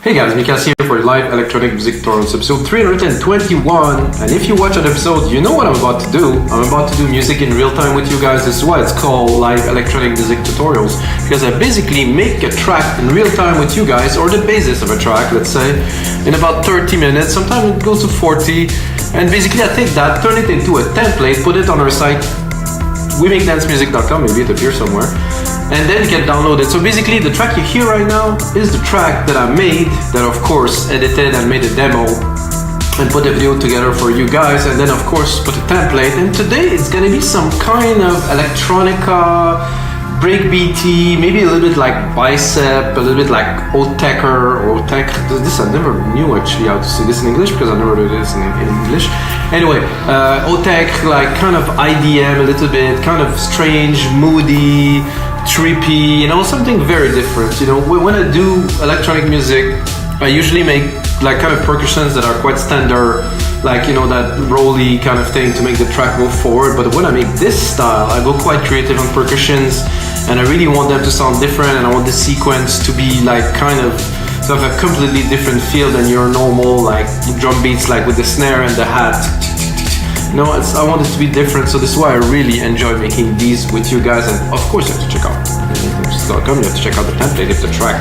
Hey guys, Nicolas here for live electronic music tutorials episode 321. And if you watch that episode, you know what I'm about to do. I'm about to do music in real time with you guys. This is why it's called live electronic music tutorials, because I basically make a track in real time with you guys, or the basis of a track, let's say, in about 30 minutes. Sometimes it goes to 40. And basically I take that, turn it into a template, put it on our site, wemakdancemusic.com, maybe it appears somewhere, and then you can download it. So basically the track you hear right now is the track that I made, that of course edited and made a demo and put a video together for you guys, and then of course put a template. And today it's gonna be some kind of electronica, breakbeaty, maybe a little bit like bicep, a little bit like Otecker or Otech. This I never knew actually how to say this in English, because I never did this in English. Anyway, Otech, like kind of IDM a little bit, kind of strange, moody, trippy, you know, something very different. You know, when I do electronic music, I usually make like kind of percussions that are quite standard, like, you know, that rolly kind of thing to make the track move forward. But when I make this style, I go quite creative on percussions, and I really want them to sound different, and I want the sequence to be like kind of sort of a completely different feel than your normal like drum beats, like with the snare and the hat. No, I want it to be different, so this is why I really enjoy making these with you guys. And of course you have to check out melodies.com, you have to check out the template of the track.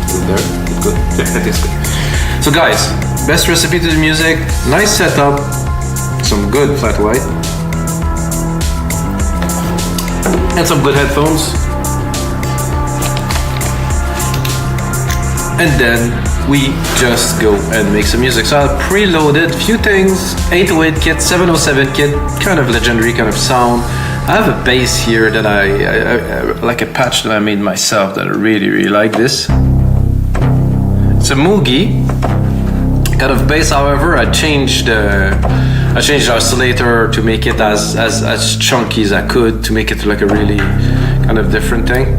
Is it there? It's good? Yeah, that is good. So guys, best recipe to the music, nice setup, some good flat white, and some good headphones. And then we just go and make some music. So I preloaded a few things, 808 kit, 707 kit, kind of legendary kind of sound. I have a bass here that I like a patch that I made myself that I really like this. It's a Moogie kind of bass, however I changed the oscillator to make it as chunky as I could, to make it like a really kind of different thing.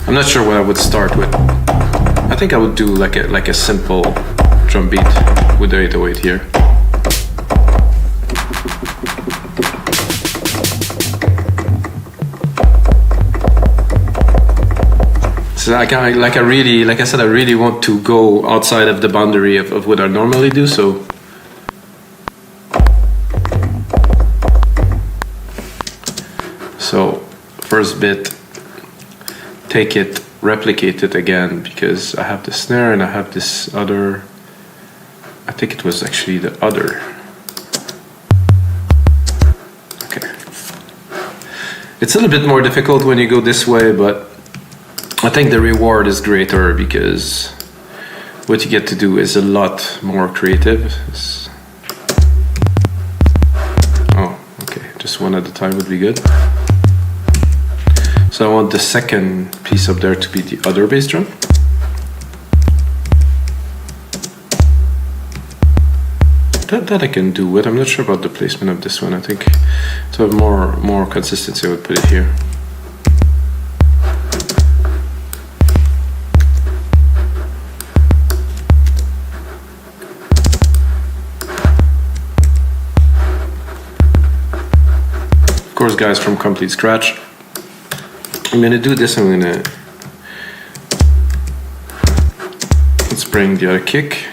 I'm not sure what I would start with. I think I would do like a simple drum beat with the 808 here. So like I said, I really want to go outside of the boundary of what I normally do. So first bit, take it, replicate it again, because I have the snare and I have this other, I think it was actually the other. Okay. It's a little bit more difficult when you go this way, but I think the reward is greater, because what you get to do is a lot more creative. Oh, okay, just one at a time would be good. So I want the second piece up there to be the other bass drum. That I can do with. I'm not sure about the placement of this one. I think to have more consistency I would put it here. Of course, guys, from complete scratch. I'm gonna do this. Let's bring the other kick.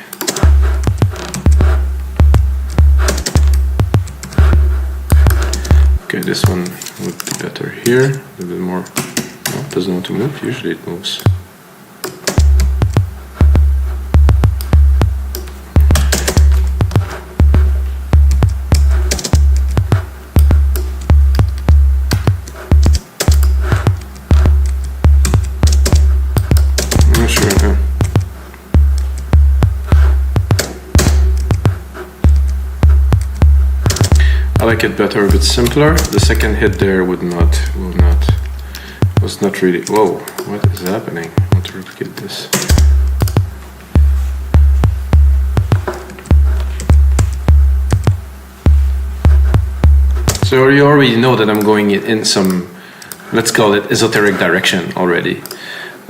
Okay, this one would be better here. A little bit more. No, it doesn't want to move. Usually it moves. I like it better, a bit simpler. The second hit there was not really. Whoa, what is happening? I want to replicate this. So you already know that I'm going in some, let's call it esoteric direction already.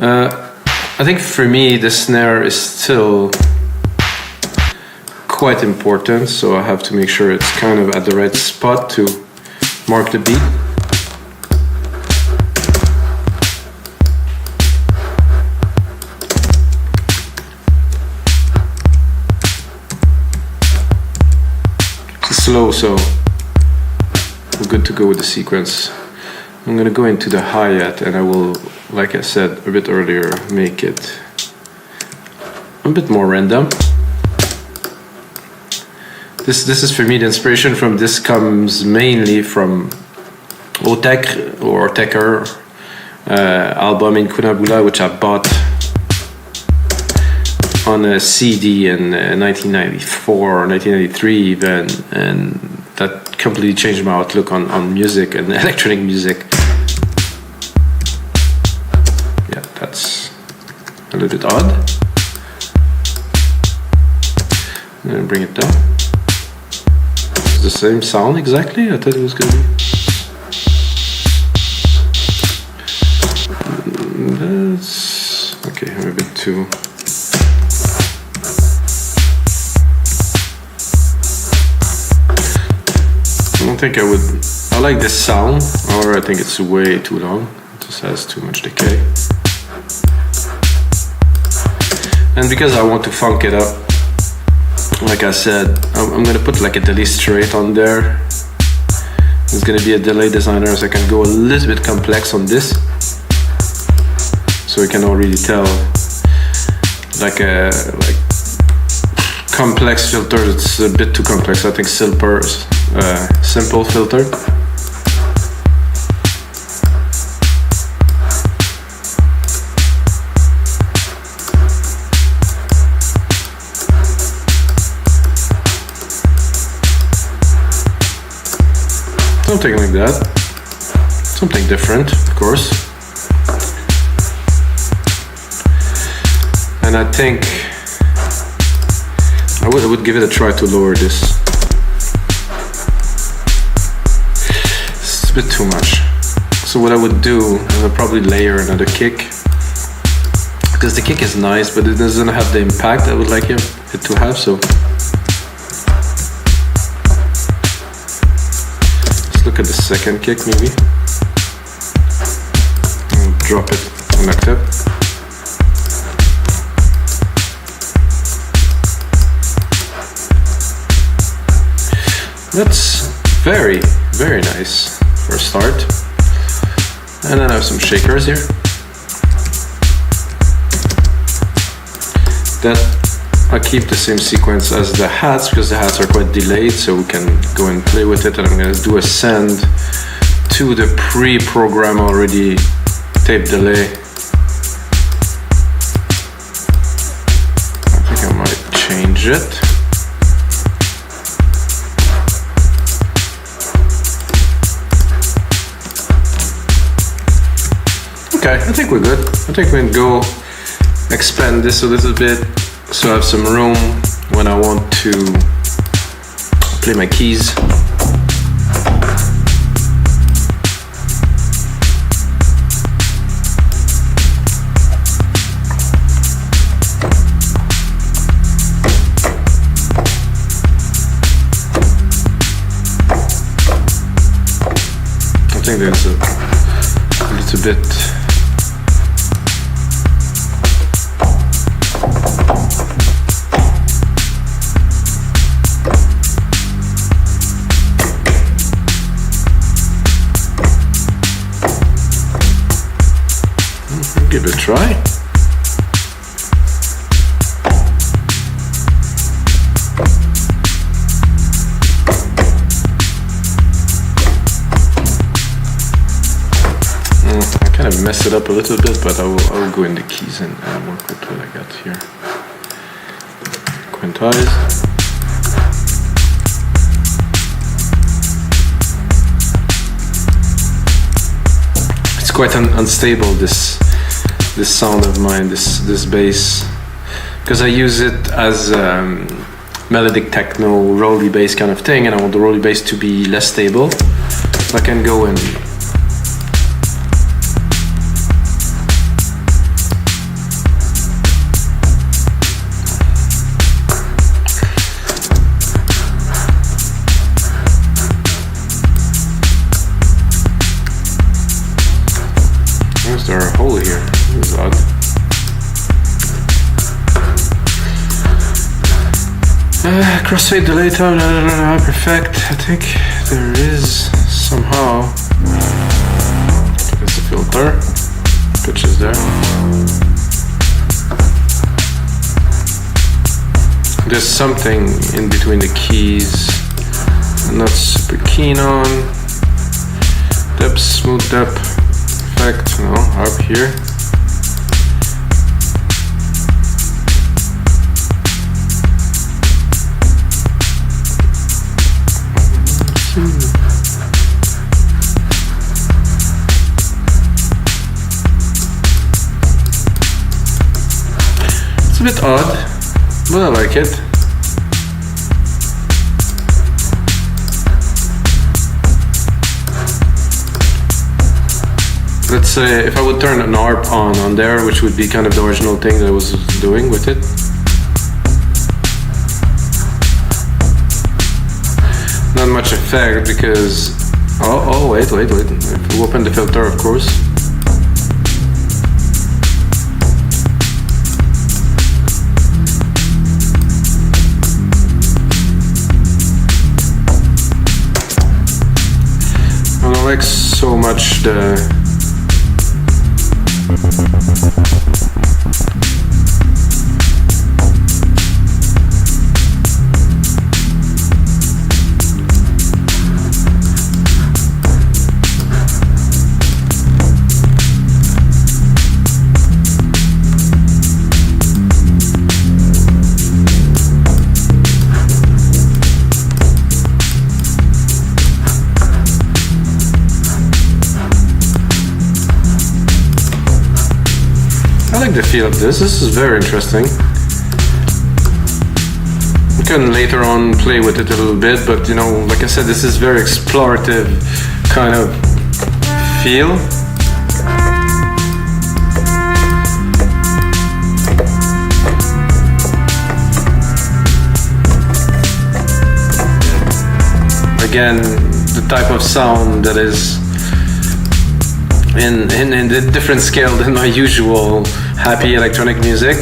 I think for me the snare is still quite important, so I have to make sure it's kind of at the right spot to mark the beat. It's slow, so we're good to go with the sequence. I'm gonna go into the hi-hat and I will, like I said a bit earlier, make it a bit more random. This is for me, the inspiration from this comes mainly from Otek or Tecker album in Kunabula, which I bought on a CD in 1994 or 1993 even, and that completely changed my outlook on music and electronic music. Yeah, that's a little bit odd. I'm gonna bring it down. It's the same sound exactly? I thought it was gonna be. That's okay, I'm a bit too. I don't think I would. I like this sound, or I think it's way too long. It just has too much decay. And because I want to funk it up, like I said, I'm gonna put like a delay straight on there. It's gonna be a delay designer, so I can go a little bit complex on this. So you can already tell, like complex filter, it's a bit too complex. I think simple filter. Something like that. Something different, of course. And I think I would give it a try to lower this. It's a bit too much. So what I would do, I would probably layer another kick, because the kick is nice, but it doesn't have the impact I would like it to have. So let's look at the second kick maybe. And drop it an octave. That's very, very nice for a start. And then I have some shakers here. That I keep the same sequence as the hats, because the hats are quite delayed, so we can go and play with it. And I'm gonna do a send to the pre-program already tape delay. I think I might change it. Okay, I think we're good. I think we can go expand this a little bit so I have some room when I want to play my keys. I think there's a little bit. Give it a try. I kind of messed it up a little bit, but I will go in the keys and work with what I got here. Quintize. It's quite unstable, this sound of mine, this bass, because I use it as melodic techno rolly bass kind of thing, and I want the rolly bass to be less stable. So I can go and is there a hole here? This is odd. Crossfade delay time, perfect. I think there is somehow. There's a filter. Pitch is there. There's something in between the keys I'm not super keen on. Depth, smooth depth effect, no, up here. It's a bit odd, but I like it. Let's say if I would turn an ARP on there, which would be kind of the original thing that I was doing with it. Not much effect because, wait. If we open the filter, of course. I don't like so much the the feel of this. This is very interesting. We can later on play with it a little bit, but you know, like I said, this is very explorative kind of feel. Again, the type of sound that is in a different scale than my usual happy electronic music.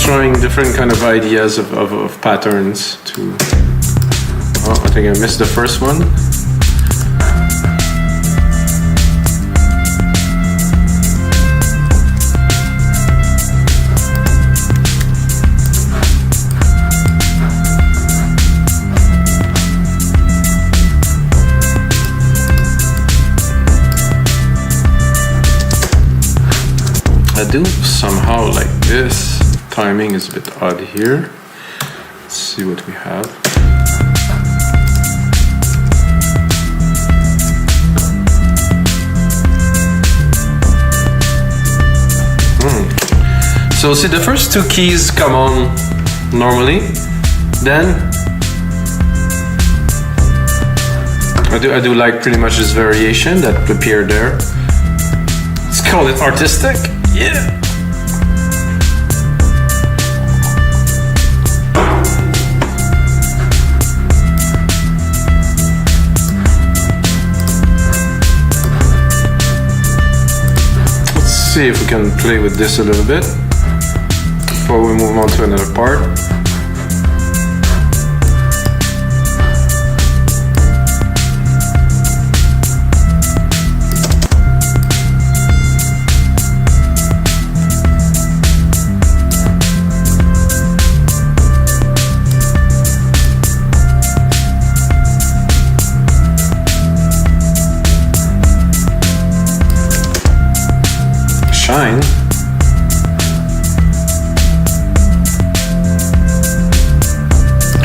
Trying different kind of ideas of patterns to... Oh, I think I missed the first one. I do somehow like this. Timing is a bit odd here. Let's see what we have. So see, the first two keys come on normally, then I do like pretty much this variation that appeared there. Let's call it artistic. Yeah. see if we can play with this a little bit before we move on to another part. Shine.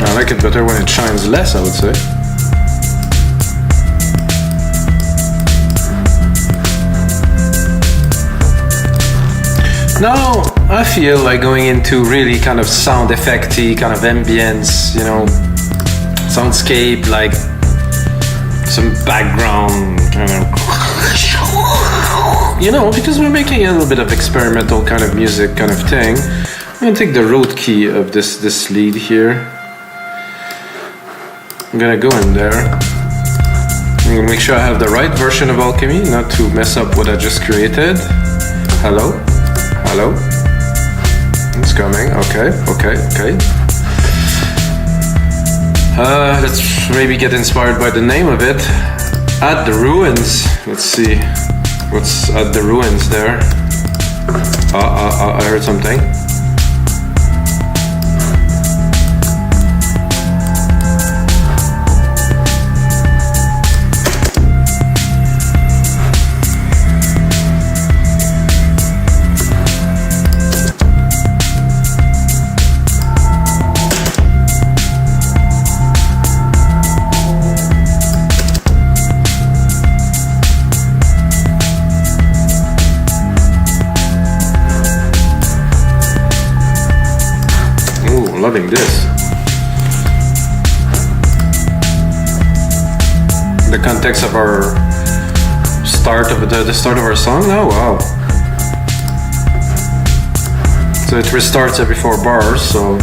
I like it better when it shines less, I would say. Now I feel like going into really kind of sound effecty, kind of ambience, you know, soundscape, like some background kind of, you know, because we're making a little bit of experimental kind of music kind of thing. I'm gonna take the root key of this lead here. I'm gonna go in there. I'm gonna make sure I have the right version of Alchemy, not to mess up what I just created. Hello? Hello? It's coming. Okay, okay, okay. Let's maybe get inspired by the name of it. At the Ruins. Let's see. What's at the ruins there? I heard something. Loving this. The context of our start of the start of our song now. Wow. So it restarts every 4 bars, so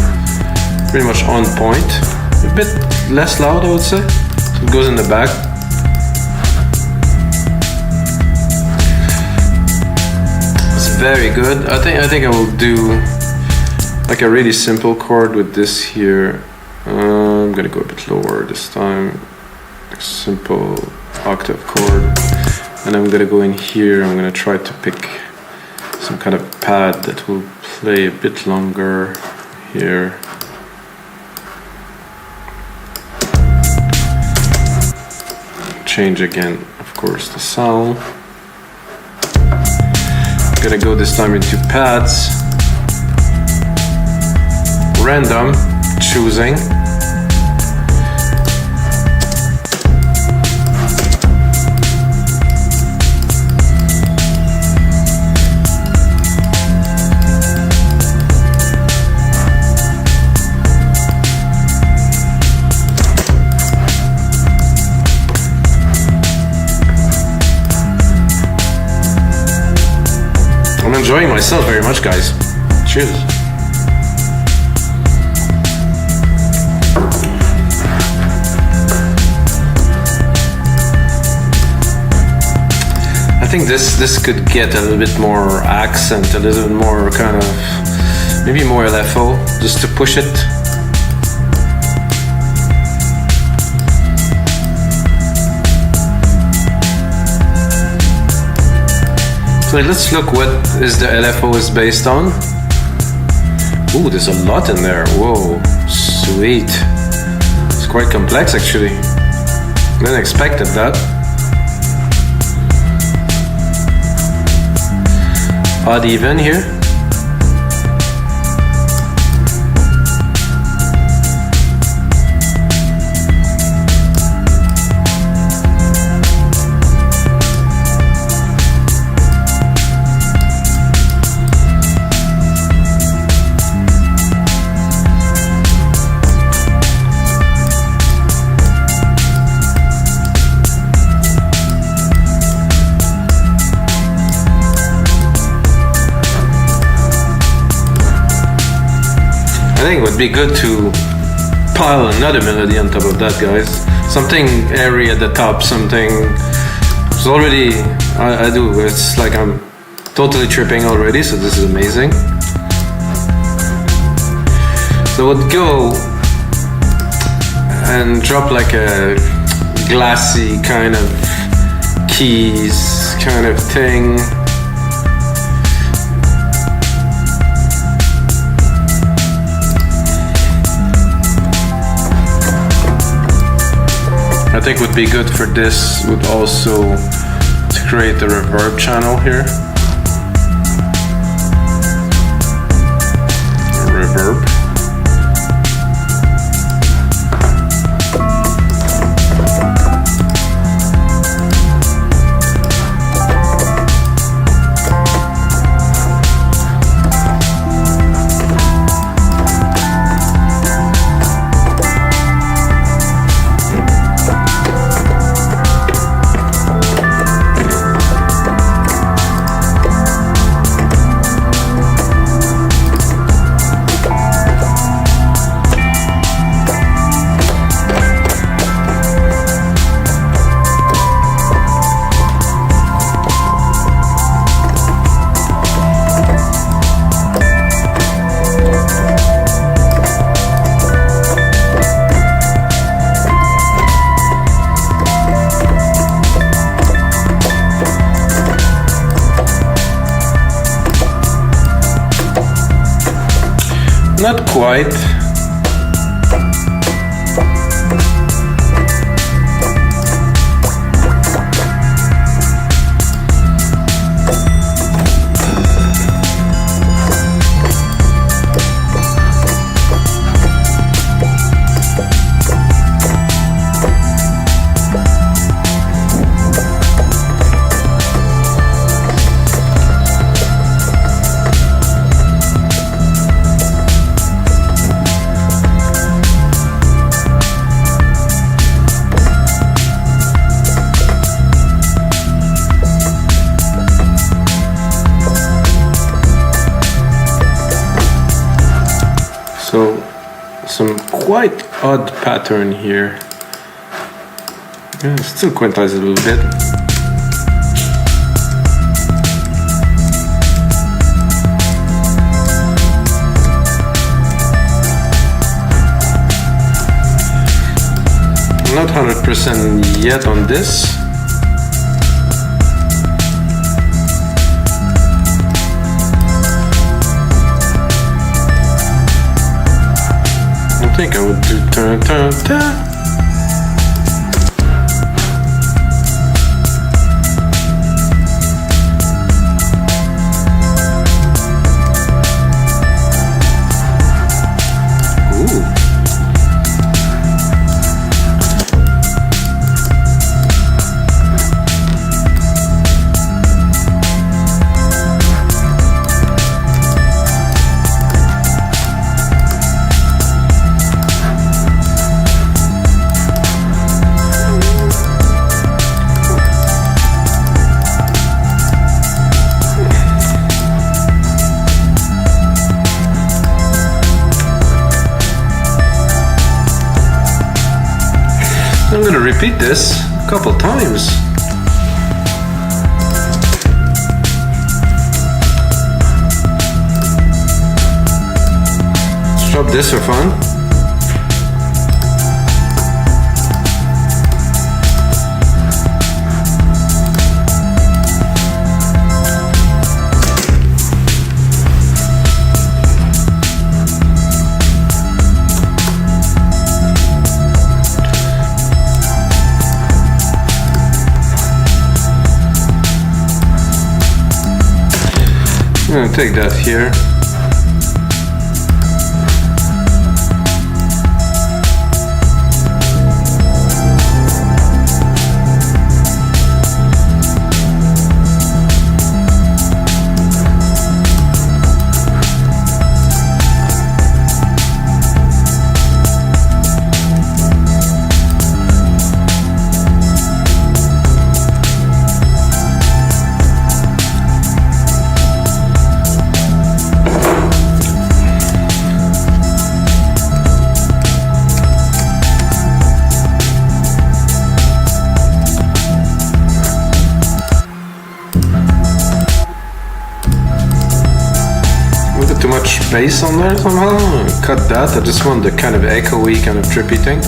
pretty much on point. A bit less loud, I would say. So it goes in the back. It's very good. I think I will do like a really simple chord with this here. I'm gonna go a bit lower this time. A simple octave chord. And I'm gonna go in here. I'm gonna try to pick some kind of pad that will play a bit longer here. Change again, of course, the sound. I'm gonna go this time into pads. Random, choosing. I'm enjoying myself very much, guys. Cheers. I think this could get a little bit more accent, a little bit more kind of, maybe more LFO, just to push it. So let's look what is the LFO is based on. Ooh, there's a lot in there. Whoa, sweet. It's quite complex actually. Didn't expect that. Odd even here. I think it would be good to pile another melody on top of that, guys. Something airy at the top, something. It's already, I do, it's like I'm totally tripping already, so this is amazing. So we'll go and drop like a glassy kind of keys kind of thing. I think would be good for this would also to create a reverb channel here. A reverb. Not quite. So some quite odd pattern here. Yeah, still quantize a little bit. I'm not 100% yet on this. I think I would do ta-ta-ta. I'm gonna repeat this a couple times. Let's drop this for fun. I'm gonna take that here. bass on there somehow. Cut that. I just want the kind of echoey, kind of trippy thing.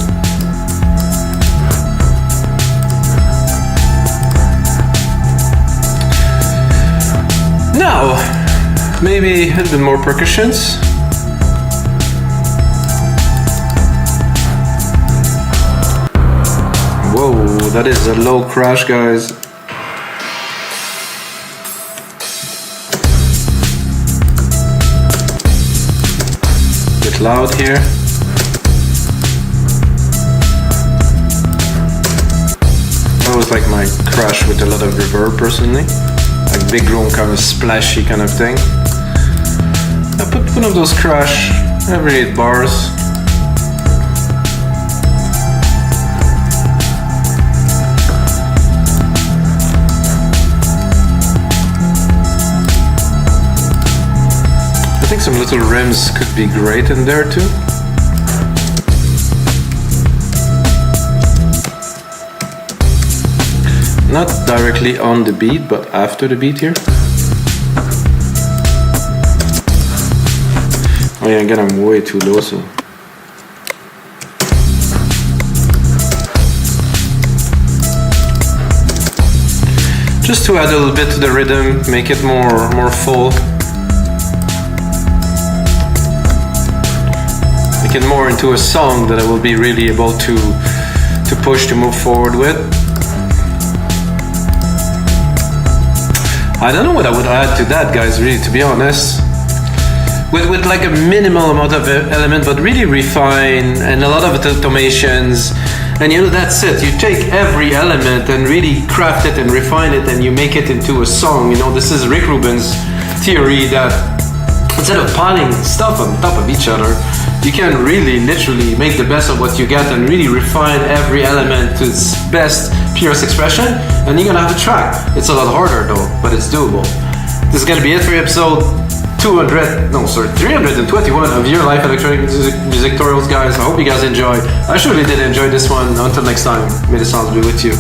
Now, maybe a little bit more percussions. Whoa, that is a low crash, guys. Bit loud here. That was like my crash with a lot of reverb personally. Like big room, kind of splashy kind of thing. I put one of those crash every 8 bars. I think some little rims could be great in there too. Not directly on the beat, but after the beat here. Oh yeah, again I'm way too low, so. Just to add a little bit to the rhythm, make it more full. Make it more into a song that I will be really able to push, to move forward with. I don't know what I would add to that, guys, really, to be honest. With like a minimal amount of element, but really refine, and a lot of automations. And you know, that's it. You take every element and really craft it and refine it, and you make it into a song. You know, this is Rick Rubin's theory that instead of piling stuff on top of each other, you can really literally make the best of what you get and really refine every element to its best, purest expression, and you're gonna have a track. It's a lot harder though, but it's doable. This is gonna be it for episode 321 of your live electronic music tutorials, guys. I hope you guys enjoyed. I surely did enjoy this one. Until next time, may the sounds be with you.